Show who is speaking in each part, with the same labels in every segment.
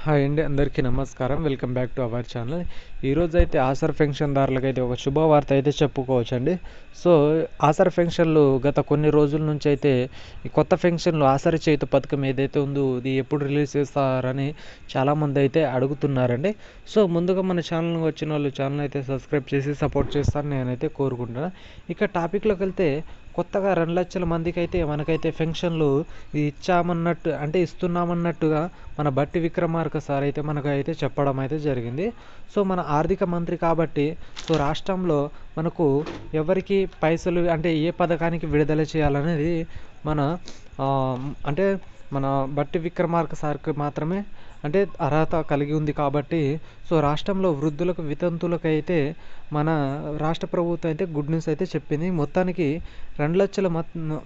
Speaker 1: Hi అండి, అందరికీ నమస్కారం. Welcome back to our channel. ఈరోజైతే ఆసరా పెన్షన్దారులకైతే ఒక శుభవార్త అయితే చెప్పుకోవచ్చండి. సో ఆసరా పెన్షన్లు గత కొన్ని రోజుల నుంచి అయితే ఈ కొత్త పెన్షన్లు ఆసరా చేయుత పథకం ఏదైతే ఉందో ఇది ఎప్పుడు రిలీజ్ చేస్తారని చాలామంది అయితే అడుగుతున్నారండి. సో ముందుగా మన ఛానల్ వచ్చిన వాళ్ళు ఛానల్ అయితే సబ్స్క్రైబ్ చేసి సపోర్ట్ చేస్తారని నేనైతే కోరుకుంటున్నాను. ఇక టాపిక్లోకి వెళ్తే కొత్తగా 2 లక్షల మందికి అయితే మనకైతే పెన్షన్లు ఇచ్చామన్నట్టు అంటే ఇస్తున్నామన్నట్టుగా మన బట్టి విక్రమార్క సార్ అయితే మనకు అయితే చెప్పడం అయితే జరిగింది. సో మన ఆర్థిక మంత్రి కాబట్టి సో రాష్ట్రంలో మనకు ఎవరికి పైసలు అంటే ఏ పథకానికి విడుదల చేయాలనేది మన అంటే మన బట్టి విక్రమార్క సార్కి మాత్రమే అంటే అర్హత కలిగి ఉంది కాబట్టి సో రాష్ట్రంలో వృద్ధులకు వితంతువులకు అయితే మన రాష్ట్ర ప్రభుత్వం అయితే గుడ్ న్యూస్ అయితే చెప్పింది. మొత్తానికి 2 లక్షల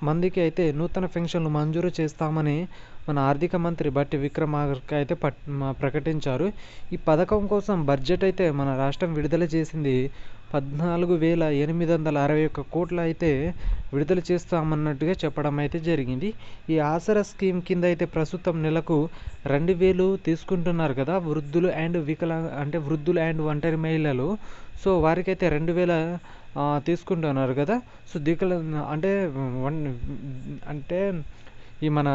Speaker 1: మందికి అయితే నూతన పెన్షన్లు మంజూరు చేస్తామని మన ఆర్థిక మంత్రి బట్టి విక్రమార్క అయితే ప్రకటించారు. ఈ పథకం కోసం బడ్జెట్ అయితే మన రాష్ట్రం విడుదల చేసింది 14,861 కోట్లు అయితే విడుదల చేస్తామన్నట్టుగా చెప్పడం అయితే జరిగింది. ఈ ఆసరా స్కీమ్ కింద అయితే ప్రస్తుతం నెలకు 2,000 తీసుకుంటున్నారు కదా వృద్ధులు అండ్ వృద్ధులు అండ్ ఒంటరి మహిళలు. సో వారికైతే 2,000 తీసుకుంటున్నారు కదా. సో అంటే అంటే ఈ మన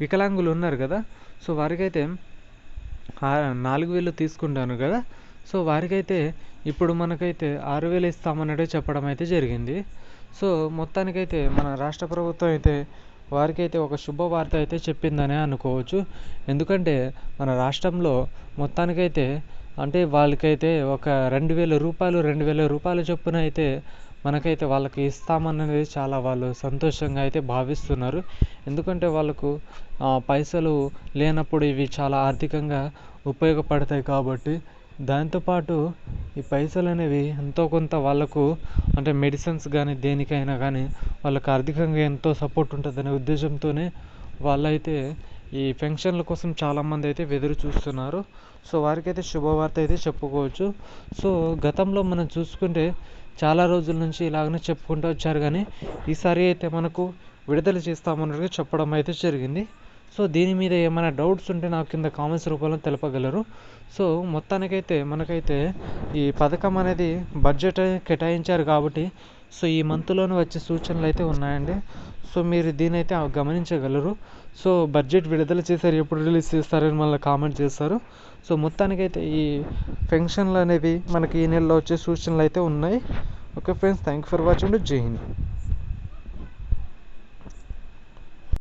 Speaker 1: వికలాంగులు ఉన్నారు కదా, సో వారికైతే 4,000 తీసుకుంటాను కదా. సో వారికైతే ఇప్పుడు మనకైతే 6,000 ఇస్తామన్నట్టు చెప్పడం అయితే జరిగింది. సో మొత్తానికైతే మన రాష్ట్ర ప్రభుత్వం అయితే వారికైతే ఒక శుభవార్త అయితే చెప్పిందనే అనుకోవచ్చు. ఎందుకంటే మన రాష్ట్రంలో మొత్తానికైతే అంటే వాళ్ళకైతే ఒక 2,000 రూపాయల చొప్పున అయితే మనకైతే వాళ్ళకి ఇస్తామన్నది చాలా వాళ్ళు సంతోషంగా అయితే భావిస్తున్నారు. ఎందుకంటే వాళ్ళకు పైసలు లేనప్పుడు ఇవి చాలా ఆర్థికంగా ఉపయోగపడతాయి కాబట్టి దాంతోపాటు ఈ పైసలు అనేవి ఎంతో కొంత వాళ్ళకు అంటే మెడిసిన్స్ కానీ దేనికైనా కానీ వాళ్ళకి ఆర్థికంగా ఎంతో సపోర్ట్ ఉంటుందనే ఉద్దేశంతోనే వాళ్ళైతే ఈ పెన్షన్ల కోసం చాలామంది అయితే ఎదురు చూస్తున్నారు. సో వారికైతే శుభవార్త అయితే చెప్పుకోవచ్చు. సో గతంలో మనం చూసుకుంటే చాలా రోజుల నుంచి ఇలాగనే చెప్పుకుంటూ వచ్చారు, కానీ ఈసారి అయితే మనకు విడుదల చేస్తామన్నట్టుగా చెప్పడం అయితే జరిగింది. సో దీని మీద ఏమైనా డౌట్స్ ఉంటే నాకు కింద కామెంట్స్ రూపంలో తెలపగలరు. సో మొత్తానికైతే మనకైతే ఈ పథకం అనేది బడ్జెట్ కేటాయించారు కాబట్టి సో ఈ మంత్లోనే వచ్చే సూచనలు అయితే ఉన్నాయండి. సో మీరు దీని అయితే గమనించగలరు. సో బడ్జెట్ విడుదల చేశారు, ఎప్పుడు రిలీజ్ చేస్తారని మళ్ళీ కామెంట్ చేస్తారు. సో మొత్తానికైతే ఈ పెన్షన్లు అనేవి మనకి ఈ నెలలో వచ్చే సూచనలు అయితే ఉన్నాయి. Okay friends, thank you for watching. జై హింద్.